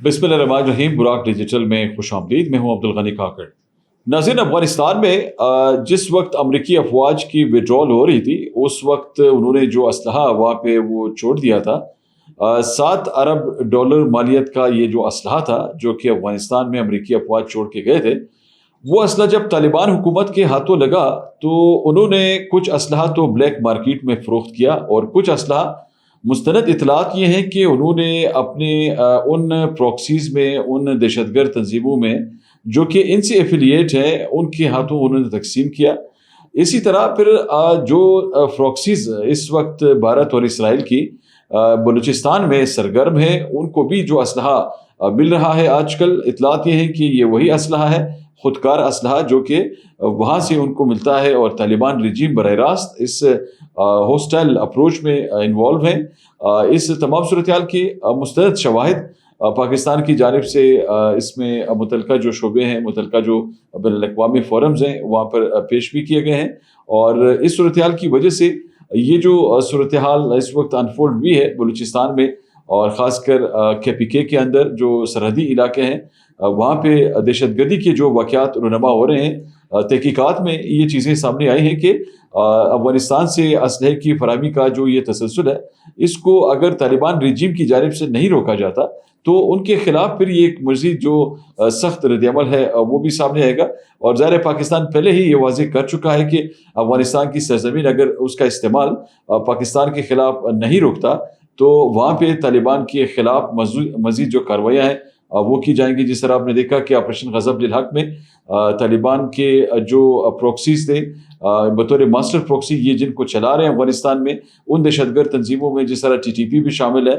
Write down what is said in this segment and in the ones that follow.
بسم اللہ الرحمن الرحیم. براک ڈیجیٹل میں خوش آمدید. میں ہوں عبدالغنی کاکڑ. ناظرین، افغانستان میں جس وقت امریکی افواج کی وڈرال ہو رہی تھی اس وقت انہوں نے جو اسلحہ وہاں پہ وہ چھوڑ دیا تھا. 7 ارب ڈالر مالیت کا یہ جو اسلحہ تھا جو کہ افغانستان میں امریکی افواج چھوڑ کے گئے تھے، وہ اسلحہ جب طالبان حکومت کے ہاتھوں لگا تو انہوں نے کچھ اسلحہ تو بلیک مارکیٹ میں فروخت کیا، اور کچھ اسلحہ مستند اطلاعات یہ ہیں کہ انہوں نے اپنے ان پروکسیز میں، ان دہشت گرد تنظیموں میں جو کہ ان سے ایفیلیٹ ہیں، ان کے ہاتھوں انہوں نے تقسیم کیا. اسی طرح پھر جو پروکسیز اس وقت بھارت اور اسرائیل کی بلوچستان میں سرگرم ہیں، ان کو بھی جو اسلحہ مل رہا ہے آج کل، اطلاعات یہ ہیں کہ یہ وہی اسلحہ ہے، خودکار اسلحہ جو کہ وہاں سے ان کو ملتا ہے، اور طالبان رجیم براہ راست اس ہوسٹائل اپروچ میں انوالو ہیں. اس تمام صورتحال کی مستند شواہد پاکستان کی جانب سے اس میں متعلقہ جو شعبے ہیں، متعلقہ جو بین الاقوامی فورمز ہیں وہاں پر پیش بھی کیے گئے ہیں. اور اس صورتحال کی وجہ سے یہ جو صورتحال اس وقت انفولڈ ہوئی ہے بلوچستان میں، اور خاص کر KPK کے اندر جو سرحدی علاقے ہیں وہاں پہ دہشت گردی کے جو واقعات رونما ہو رہے ہیں، تحقیقات میں یہ چیزیں سامنے آئی ہیں کہ افغانستان سے اسلحے کی فراہمی کا جو یہ تسلسل ہے، اس کو اگر طالبان رجیم کی جانب سے نہیں روکا جاتا تو ان کے خلاف پھر یہ ایک مزید جو سخت رد عمل ہے وہ بھی سامنے آئے گا. اور ظاہر پاکستان پہلے ہی یہ واضح کر چکا ہے کہ افغانستان کی سرزمین اگر اس کا استعمال پاکستان کے خلاف نہیں روکتا تو وہاں پہ طالبان کے خلاف مزید جو کارروائیاں ہیں وہ کی جائیں گی. جس طرح آپ نے دیکھا کہ آپریشن غضب للحق میں طالبان کے جو پروکسیز تھے بطور ماسٹر پروکسی، یہ جن کو چلا رہے ہیں افغانستان میں، ان دہشت گرد تنظیموں میں جس طرح TTP بھی شامل ہے،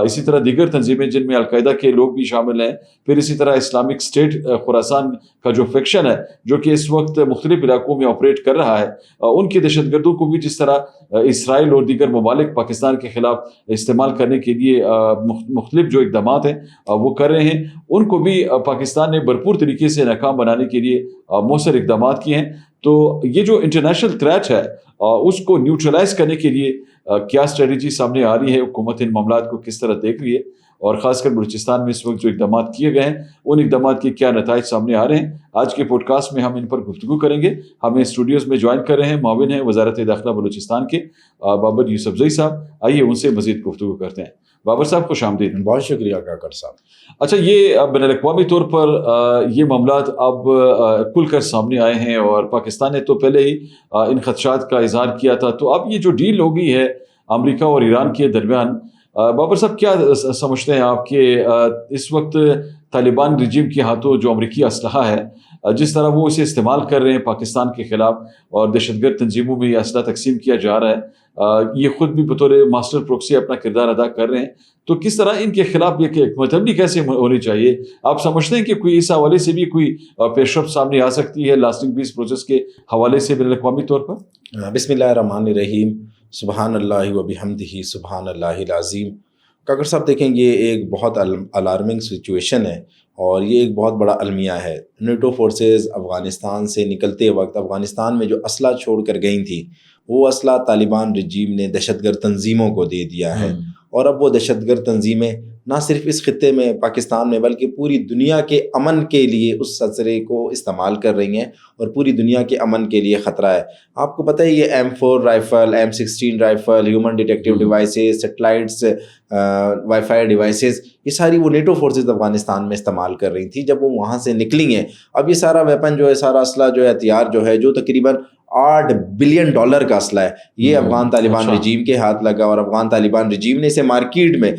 اسی طرح دیگر تنظیمیں جن میں القاعدہ کے لوگ بھی شامل ہیں، پھر اسی طرح اسلامک اسٹیٹ خراسان کا جو فیکشن ہے جو کہ اس وقت مختلف علاقوں میں آپریٹ کر رہا ہے، ان کے دہشت گردوں کو بھی جس طرح اسرائیل اور دیگر ممالک پاکستان کے خلاف استعمال کرنے کے لیے مختلف جو اقدامات ہیں وہ کر رہے ہیں، ان کو بھی پاکستان نے بھرپور طریقے سے ناکام بنانے کے لیے مؤثر اقدامات کیے ہیں. تو یہ جو انٹرنیشنل تھریٹ ہے اس کو نیوٹرلائز کرنے کے لیے کیا اسٹریٹجی سامنے آ رہی ہے، حکومت ان معاملات کو کس طرح دیکھ رہی ہے، اور خاص کر بلوچستان میں اس وقت جو اقدامات کیے گئے ہیں ان اقدامات کے کیا نتائج سامنے آ رہے ہیں، آج کے پوڈ کاسٹ میں ہم ان پر گفتگو کریں گے. ہمیں اسٹوڈیوز میں جوائن کر رہے ہیں معاون ہیں وزارت داخلہ بلوچستان کے بابر یوسفزئی صاحب. آئیے ان سے مزید گفتگو کرتے ہیں. بابر صاحب خوش آمدید. بہت شکریہ کاکڑ صاحب. اچھا، یہ بین الاقوامی طور پر یہ معاملات اب کھل کر سامنے آئے ہیں، اور پاکستان نے تو پہلے ہی ان خدشات کا اظہار کیا تھا. تو اب یہ جو ڈیل ہو گئی ہے امریکہ اور ایران کے درمیان، بابر صاحب کیا سمجھتے ہیں آپ کہ اس وقت طالبان رجیم کے ہاتھوں جو امریکی اسلحہ ہے، جس طرح وہ اسے استعمال کر رہے ہیں پاکستان کے خلاف، اور دہشت گرد تنظیموں میں یہ اسلحہ تقسیم کیا جا رہا ہے، یہ خود بھی بطور ماسٹر پروکسی اپنا کردار ادا کر رہے ہیں، تو کس طرح ان کے خلاف یہ حکمت عملی کیسے ہونی چاہیے؟ آپ سمجھتے ہیں کہ کوئی اس حوالے سے بھی کوئی پیش رفت سامنے آ سکتی ہے لاسٹنگ پیس پروسیس کے حوالے سے بین الاقوامی طور پر؟ بسم اللہ الرحمن الرحیم. سبحان اللہ و بحمدہ سبحان اللہ العظیم. کاکڑ صاحب دیکھیں، یہ ایک بہت الارمنگ سچویشن ہے، اور یہ ایک بہت بڑا المیہ ہے. نیٹو فورسز افغانستان سے نکلتے وقت افغانستان میں جو اسلحہ چھوڑ کر گئی تھی، وہ اسلحہ طالبان رجیم نے دہشت گرد تنظیموں کو دے دیا ہے. اور اب وہ دہشت گرد تنظیمیں نہ صرف اس خطے میں پاکستان میں بلکہ پوری دنیا کے امن کے لیے اس سلسلے کو استعمال کر رہی ہیں، اور پوری دنیا کے امن کے لیے خطرہ ہے. آپ کو پتہ ہے یہ M4 rifle, M16 rifle, human detective devices, satellites, wi fi devices, یہ ساری وہ نیٹو فورسز افغانستان میں استعمال کر رہی تھیں جب وہ وہاں سے نکلی ہیں. اب یہ سارا ویپن جو ہے، سارا اسلحہ جو ہے، ہتھیار جو ہے، جو تقریباً $8 بلین کا اسلحہ ہے، یہ افغان طالبان رجیم کے ہاتھ لگا، اور افغان طالبان رجیم نے اسے مارکیٹ میں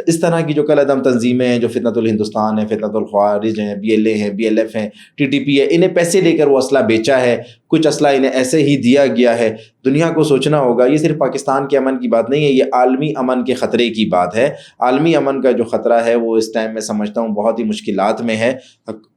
اس طرح کی جو کل عدم تنظیمیں ہیں، جو فتنۃ الہندوستان ہیں، فتنۃ الخوارج ہیں، BLA ہیں، BLF ہیں، TTP ہے، انہیں پیسے لے کر وہ اسلحہ بیچا ہے. کچھ اسلحہ انہیں ایسے ہی دیا گیا ہے. دنیا کو سوچنا ہوگا، یہ صرف پاکستان کے امن کی بات نہیں ہے، یہ عالمی امن کے خطرے کی بات ہے. عالمی امن کا جو خطرہ ہے وہ اس ٹائم میں سمجھتا ہوں بہت ہی مشکلات میں ہے.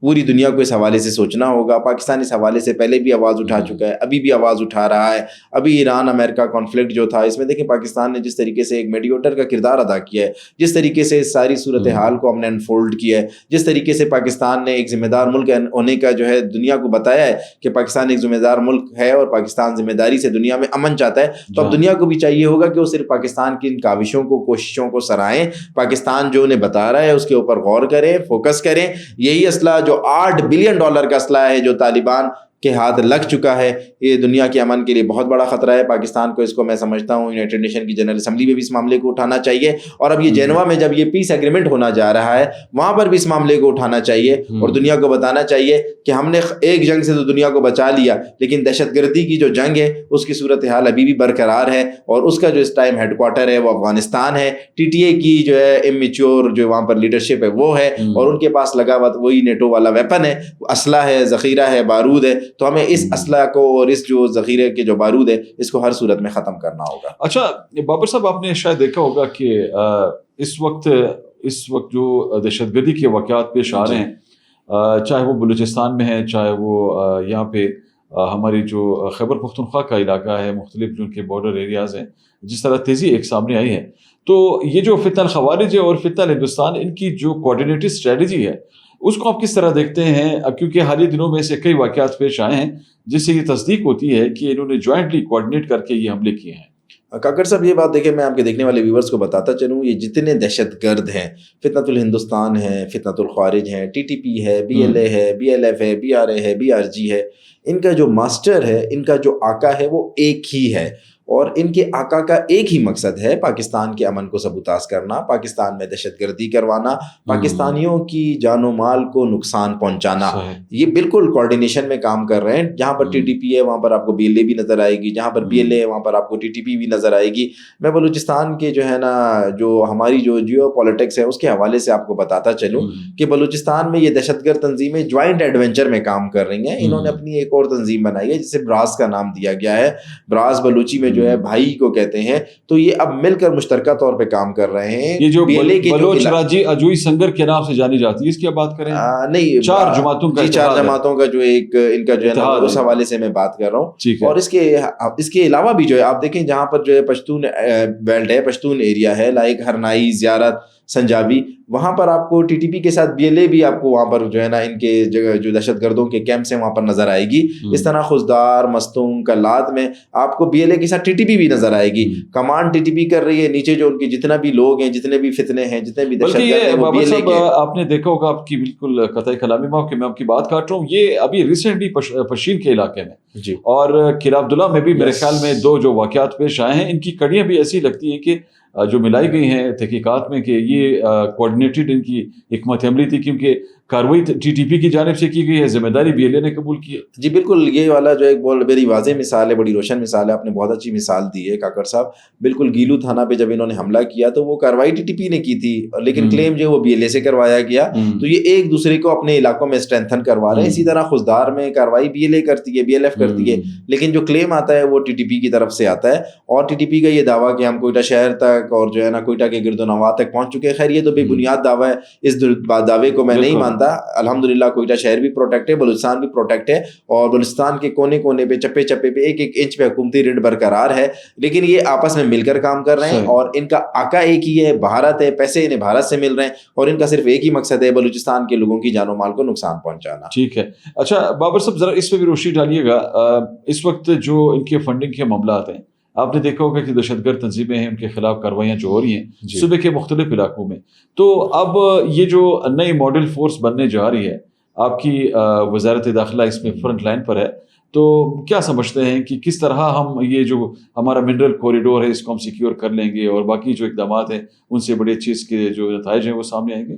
پوری دنیا کو اس حوالے سے سوچنا ہوگا. پاکستان اس حوالے سے پہلے بھی آواز اٹھا چکا ہے، ابھی بھی آواز اٹھا رہا ہے. ابھی ایران امریکہ کانفلکٹ جو تھا، اس میں دیکھیں پاکستان نے جس طریقے سے ایک میڈیوٹر کا کردار ادا کیا ہے، جس طریقے سے اس ساری صورتحال کو ہم نے انفولڈ کیا ہے، جس طریقے سے پاکستان نے ایک ذمہ دار ملک ہونے کا جو ہے دنیا کو بتایا ہے کہ پاکستان ایک ذمہ دار ملک ہے اور پاکستان ذمہ داری سے دنیا میں امن چاہتا ہے, تو اب دنیا کو بھی چاہیے ہوگا کہ وہ صرف پاکستان کی ان کاوشوں کو, کوششوں کو سرائیں, پاکستان جو انہیں بتا رہا ہے اس کے اوپر غور کریں, فوکس کریں. یہی اسلحہ جو $8 بلین کا اسلحہ ہے جو طالبان کے ہاتھ لگ چکا ہے, یہ دنیا کے امن کے لیے بہت بڑا خطرہ ہے. پاکستان کو اس کو میں سمجھتا ہوں یونائٹڈ نیشن کی جنرل اسمبلی میں بھی اس معاملے کو اٹھانا چاہیے, اور اب یہ جینوا میں جب یہ پیس ایگریمنٹ ہونا جا رہا ہے وہاں پر بھی اس معاملے کو اٹھانا چاہیے اور دنیا کو بتانا چاہیے کہ ہم نے ایک جنگ سے تو دنیا کو بچا لیا, لیکن دہشت گردی کی جو جنگ ہے اس کی صورتحال ابھی بھی برقرار ہے, اور اس کا جو اس ٹائم ہیڈ کوارٹر ہے وہ افغانستان ہے. TTA کی جو ہے امیچور جو وہاں پر لیڈرشپ ہے وہ ہے, اور ان کے پاس لگا ہوا وہی نیٹو والا ویپن ہے, اسلحہ ہے, ذخیرہ ہے, بارود ہے. تو ہمیں اس اسلحہ کو اور اس جو ذخیرے کے جو بارود ہے اس کو ہر صورت میں ختم کرنا ہوگا. اچھا بابر صاحب, آپ نے شاید دیکھا ہوگا کہ اس وقت جو دہشت گردی کے واقعات پیش آ رہے ہیں, چاہے وہ بلوچستان میں ہے, چاہے وہ یہاں پہ ہماری جو خیبر پختونخوا کا علاقہ ہے, مختلف جو ان کے بارڈر ایریاز ہیں, جس طرح تیزی ایک سامنے آئی ہے, تو یہ جو فتنہ الخوارج ہے اور فتنہ ہندوستان, ان کی جو کوآرڈینیٹڈ اسٹریٹجی ہے اس کو آپ کس طرح دیکھتے ہیں؟ کیونکہ حالیہ دنوں میں سے کئی واقعات پیش آئے ہیں جس سے یہ تصدیق ہوتی ہے کہ انہوں نے جوائنٹلی کوآرڈینیٹ کر کے یہ حملے کیے ہیں. کاکر صاحب یہ بات دیکھیں, میں آپ کے دیکھنے والے ویورز کو بتاتا چلوں, یہ جتنے دہشت گرد ہیں, فتنۃ الہندوستان ہے, فتنۃ الخوارج ہیں, TTP ہے, BLA ہے, BLF ہے, BRA ہے, BRG ہے, ان کا جو ماسٹر ہے, ان کا جو آقا ہے وہ ایک ہی ہے, اور ان کے آقا کا ایک ہی مقصد ہے پاکستان کے امن کو سبوتاز کرنا, پاکستان میں دہشت گردی کروانا, پاکستانیوں کی جان و مال کو نقصان پہنچانا. یہ بالکل کوآرڈینیشن میں کام کر رہے ہیں. جہاں پر TTP ہے وہاں پر آپ کو BLA بھی نظر آئے گی, جہاں پر BLA ہے وہاں پر آپ کو TTP بھی نظر آئے گی. میں بلوچستان کے جو ہے نا جو ہماری جو جیو پالیٹکس ہے اس کے حوالے سے آپ کو بتاتا چلوں کہ بلوچستان میں یہ دہشت گرد تنظیمیں جوائنٹ ایڈونچر میں کام کر رہی ہیں. انہوں نے اپنی ایک اور تنظیم بنائی ہے جسے براس کا نام دیا گیا ہے, براس بلوچی میں جو ہے بھائی کو کہتے ہیں. تو یہ اب مل کر مشترکہ طور پہ کام کر رہے ہیں. یہ جو بلوچ راجی اجوئی سنگر کے نام سے جانی جاتی ہے, اس کی بات کریں؟ نہیں, 4 جماعتوں کا, 4 جماعتوں کا جو ایک ان کا جو ہے نا اس حوالے سے میں بات کر رہا ہوں. اور اس کے علاوہ بھی جو ہے آپ دیکھیں جہاں پر جو ہے پشتون بیلٹ ہے, پشتون ایریا ہے, لائک ہرنائی, زیارت, سنجابی, وہاں پر آپ کو TTP کے ساتھ BLA بھی آپ کو وہاں پر جو ہے نا ان کے جگہ جو دہشت گردوں کے کیمپس ہیں وہاں پر نظر آئے گی. اس طرح خزدار, مستونگ, کلات میں آپ کو BLA کے ساتھ TTP بھی نظر آئے گی. کمانڈ TTP کر رہی ہے, نیچے جو ان کے جتنا بھی لوگ ہیں, جتنے بھی فتنے ہیں, جتنے بھی دہشت گرد ہیں وہ BLA کے. آپ نے دیکھا ہوگا, آپ کی بالکل قطعی کلامی معاف کہ میں آپ کی بات کاٹ رہا ہوں, یہ ابھی ریسنٹلی پشین کے علاقے میں جی, اور قلعہ عبداللہ میں بھی میرے خیال میں 2 جو واقعات پیش آئے ہیں, ان کی کڑیاں بھی ایسی لگتی ہیں کہ جو ملائی گئی ہیں تحقیقات میں کہ یہ کوآرڈینیٹڈ ان کی حکمت عملی تھی, کیونکہ کاروائی TTP کی جانب سے کی گئی ہے, ذمہ داری BLA نے قبول کی ہے. جی بالکل, یہ والا جو ایک بڑی واضح مثال ہے, بڑی روشن مثال ہے, آپ نے بہت اچھی مثال دی ہے کاکر صاحب. بالکل گیلو تھانہ پہ جب انہوں نے حملہ کیا تو وہ کاروائی TTP نے کی تھی, لیکن کلیم جو وہ BLA سے کروایا گیا. تو یہ ایک دوسرے کو اپنے علاقوں میں اسٹرینتھن کروا رہے ہیں. اسی طرح خزدار میں کاروائی BLA کرتی ہے, BLF کرتی ہے, لیکن جو کلیم آتا ہے وہ TTP کی طرف سے آتا ہے. اور TTP کا یہ دعویٰ کہ ہم کوئٹہ شہر تک اور جو ہے نا کوئٹہ کے گرد و نواح تک پہنچ چکے ہیں, خیر یہ تو بے بنیاد دعویٰ ہے, اس دعوے کو میں نہیں مانتا. الحمدللہ کوئٹہ شہر بھی پروٹیکٹ ہے, بلوچستان بھی پروٹیکٹ ہے, اور بلوچستان کے کونے کونے پہ, چپے چپے پہ, ایک ایک انچ پہ حکومتی ریڈ برقرار ہے. لیکن یہ آپس میں مل کر کام کر رہے ہیں, اور ان کا آقا ایک ہی ہے, بھارت ہے, پیسے انہیں بھارت سے مل رہے ہیں, اور ان کا صرف ایک ہی مقصد ہے, بلوچستان کے لوگوں کی جان و مال کو نقصان پہنچانا. ٹھیک ہے. اچھا بابر صاحب, ذرا اس پہ بھی روشنی ڈالیے گا. اس وقت جو ان کے فنڈنگ کے معاملات ہیں, آپ نے دیکھا ہوگا کہ دہشت گرد تنظیمیں ہیں, ان کے خلاف کارروائیاں جو ہو رہی ہیں صوبے کے مختلف علاقوں میں, تو اب یہ جو نئی ماڈل فورس بننے جا رہی ہے, آپ کی وزارت داخلہ اس میں فرنٹ لائن پر ہے, تو کیا سمجھتے ہیں کہ کس طرح ہم یہ جو ہمارا منرل کوریڈور ہے اس کو ہم سیکیور کر لیں گے, اور باقی جو اقدامات ہیں ان سے بڑی اچھی اس کے جو نتائج ہیں وہ سامنے آئیں گے؟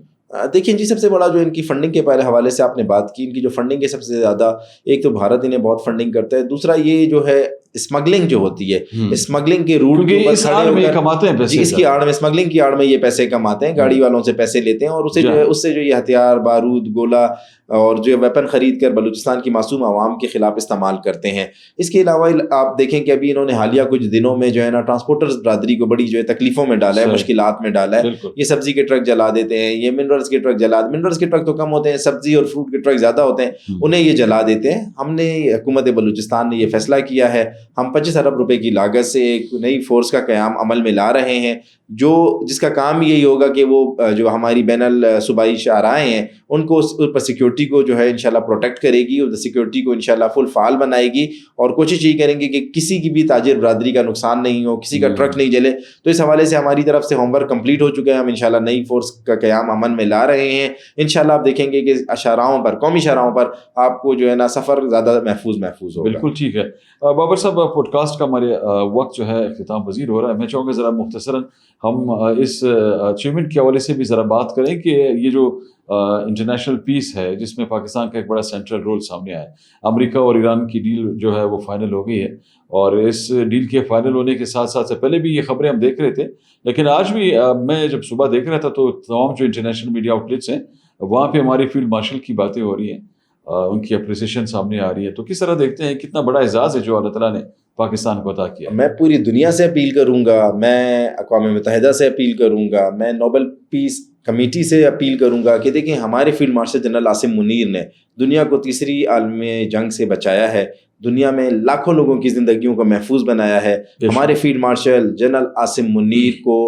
دیکھیں جی, سب سے بڑا جو ان کی فنڈنگ کے پہلے حوالے سے آپ نے بات کی, ان کی جو فنڈنگ ہے سب سے زیادہ, ایک تو بھارت انہیں بہت فنڈنگ کرتا ہے, دوسرا یہ جو ہے اسمگلنگ جو ہوتی ہے, اسمگلنگ کے روٹ کے اوپر کھڑے ہو کر کماتے ہیں پیسے, اس کی آڑ میں, اسمگلنگ کی آڑ میں یہ پیسے کماتے ہیں, گاڑی والوں سے پیسے لیتے ہیں, اور اسے جو ہے اس سے جو یہ ہتھیار, بارود, گولہ اور جو ویپن خرید کر بلوچستان کی معصوم عوام کے خلاف استعمال کرتے ہیں. اس کے علاوہ آپ دیکھیں کہ ابھی انہوں نے حالیہ کچھ دنوں میں جو ہے نا ٹرانسپورٹرز برادری کو بڑی جو ہے تکلیفوں میں ڈالا ہے, مشکلات میں ڈالا ہے. یہ سبزی کے ٹرک جلا دیتے ہیں, یہ منرلز کے ٹرک جلا, منرلز کے ٹرک تو کم ہوتے ہیں, سبزی اور فروٹ کے ٹرک زیادہ ہوتے ہیں, انہیں یہ جلا دیتے ہیں. ہم نے, حکومت بلوچستان نے یہ فیصلہ کیا ہے, ہم 25 ارب روپے کی لاگت سے ایک نئی فورس کا قیام عمل میں لا رہے ہیں, جس کا کام یہی ہوگا کہ وہ جو ہماری بین الصوبائی شاہراہیں ہیں ان کو اس پر سیکیورٹی کو جو ہے انشاءاللہ پروٹیکٹ کرے گی اور سیکیورٹی کو انشاءاللہ فل فعال بنائے گی، اور کوشش یہی کریں گے کہ کسی کی بھی تاجر برادری کا نقصان نہیں ہو، کسی کا ٹرک نہیں جلے۔ تو اس حوالے سے ہماری طرف سے ہوم ورک کمپلیٹ ہو چکا ہے، ہم انشاءاللہ نئی فورس کا قیام امن میں لا رہے ہیں۔ انشاءاللہ آپ دیکھیں گے کہ شاہراہوں پر، قومی شاہراہوں پر آپ کو جو ہے نا سفر زیادہ محفوظ ہوگا۔ بالکل ٹھیک ہے بابر صاحب، پوڈ کاسٹ کا ہمارے وقت جو ہے اختتام پذیر ہو رہا ہے۔ میں چاہوں گا ذرا مختصراً ہم اس اچیومنٹ کے حوالے سے بھی ذرا بات کریں کہ یہ جو انٹرنیشنل پیس ہے جس میں پاکستان کا ایک بڑا سینٹرل رول سامنے آیا ہے، امریکہ اور ایران کی ڈیل جو ہے وہ فائنل ہو گئی ہے، اور اس ڈیل کے فائنل ہونے کے ساتھ ساتھ سے پہلے بھی یہ خبریں ہم دیکھ رہے تھے، لیکن آج بھی میں جب صبح دیکھ رہا تھا تو تمام جو انٹرنیشنل میڈیا آؤٹلیٹس ہیں وہاں پہ ہماری فیلڈ مارشل کی باتیں ہو رہی ہیں، ان کی اپریسیشن سامنے آ رہی ہے۔ تو کس طرح دیکھتے ہیں کتنا بڑا اعزاز ہے جو اللہ تعالیٰ نے پاکستان کو عطا کیا؟ میں پوری دنیا سے اپیل کروں گا، میں اقوام متحدہ سے اپیل کروں گا، میں نوبل پیس کمیٹی سے اپیل کروں گا کہ دیکھیں ہمارے field marshal general Asim Munir نے دنیا کو تیسری عالمی جنگ سے بچایا ہے، دنیا میں لاکھوں لوگوں کی زندگیوں کو محفوظ بنایا ہے۔ ہمارے field marshal general Asim Munir کو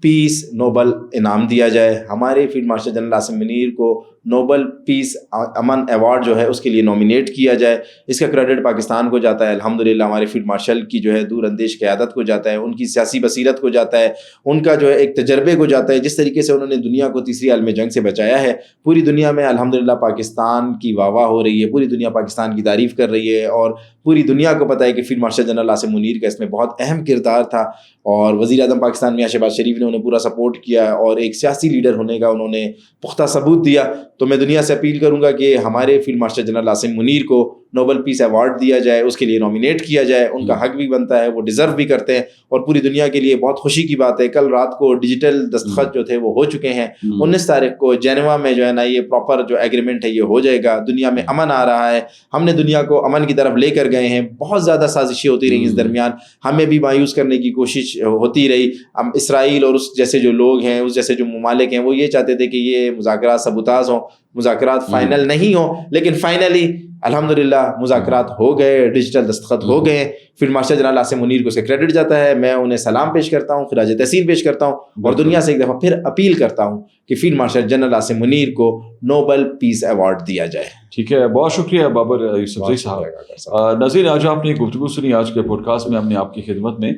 پیس نوبل انعام دیا جائے، ہمارے field marshal general Asim Munir کو نوبل پیس امن ایوارڈ جو ہے اس کے لیے نامینیٹ کیا جائے۔ اس کا کریڈٹ پاکستان کو جاتا ہے، الحمدللہ ہمارے فیلڈ مارشل کی جو ہے دور اندیش قیادت کو جاتا ہے، ان کی سیاسی بصیرت کو جاتا ہے، ان کا جو ہے ایک تجربے کو جاتا ہے، جس طریقے سے انہوں نے دنیا کو تیسری عالمی جنگ سے بچایا ہے۔ پوری دنیا میں الحمدللہ پاکستان کی واہ واہ ہو رہی ہے، پوری دنیا پاکستان کی تعریف کر رہی ہے، اور پوری دنیا کو پتہ ہے کہ field marshal general Asim Munir کا اس میں بہت اہم کردار تھا، اور وزیر اعظم پاکستان میاں شہباز شریف نے انہیں پورا سپورٹ کیا، اور ایک سیاسی لیڈر ہونے کا انہوں نے پختہ ثبوت دیا۔ تو میں دنیا سے اپیل کروں گا کہ ہمارے field marshal general Asim Munir کو نوبل پیس ایوارڈ دیا جائے، اس کے لیے نامینیٹ کیا جائے، ان کا حق بھی بنتا ہے، وہ ڈیزرو بھی کرتے ہیں، اور پوری دنیا کے لیے بہت خوشی کی بات ہے۔ کل رات کو ڈیجیٹل دستخط جو تھے وہ ہو چکے ہیں، 19 تاریخ کو جنیوا میں جو ہے نا یہ پراپر جو ایگریمنٹ ہے یہ ہو جائے گا، دنیا میں امن آ رہا ہے، ہم نے دنیا کو امن کی طرف لے کر گئے ہیں۔ بہت زیادہ سازشیں ہوتی رہی اس درمیان، ہمیں بھی مایوس کرنے کی کوشش ہوتی رہی۔ اسرائیل اور اس جیسے جو لوگ ہیں، اس جیسے جو ممالک ہیں، وہ یہ چاہتے تھے کہ یہ مذاکرات سبوتاز ہوں، مذاکرات فائنل نہیں ہوں، لیکن فائنلی الحمدللہ مذاکرات ہو گئے، ڈیجیٹل دستخط ہو گئے۔ Field marshal general Asim Munir کو اس کا کریڈٹ جاتا ہے، میں انہیں سلام پیش کرتا ہوں، خراج تحسین پیش کرتا ہوں، اور دنیا سے ایک دفعہ پھر اپیل کرتا ہوں کہ field marshal general Asim Munir کو نوبل پیس ایوارڈ دیا جائے۔ ٹھیک ہے، بہت شکریہ بابر یوسفزئی صاحب۔ ناظرین، آج آپ نے گفتگو سنی، آج کے پوڈ کاسٹ میں ہم نے آپ کی خدمت میں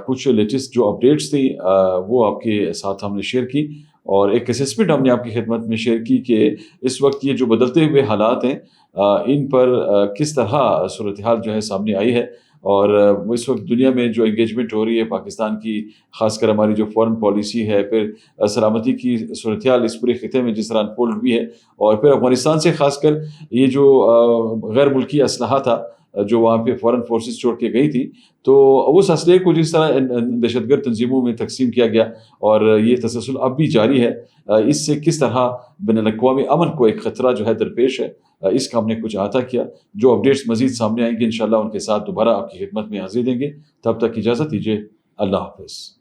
کچھ لیٹسٹ جو اپڈیٹس تھیں وہ آپ کے ساتھ ہم نے شیئر کی، اور ایک اسسمنٹ ہم نے آپ کی خدمت میں شیئر کی کہ اس وقت یہ جو بدلتے ہوئے حالات ہیں ان پر کس طرح صورتحال جو ہے سامنے آئی ہے، اور اس وقت دنیا میں جو انگیجمنٹ ہو رہی ہے پاکستان کی، خاص کر ہماری جو فورن پالیسی ہے، پھر سلامتی کی صورتحال اس پورے خطے میں جس طرح انفولڈ بھی ہے، اور پھر افغانستان سے خاص کر یہ جو غیر ملکی اسلحہ تھا جو وہاں پہ فورن فورسز چھوڑ کے گئی تھی، تو اس اسلحے کو جس طرح دہشت گرد تنظیموں میں تقسیم کیا گیا، اور یہ تسلسل اب بھی جاری ہے، اس سے کس طرح بین الاقوامی امن کو ایک خطرہ جو ہے درپیش ہے، اس کا ہم نے کچھ احاطہ کیا۔ جو اپڈیٹس مزید سامنے آئیں گے انشاءاللہ ان کے ساتھ دوبارہ آپ کی خدمت میں حاضری دیں گے۔ تب تک اجازت دیجیے، اللہ حافظ۔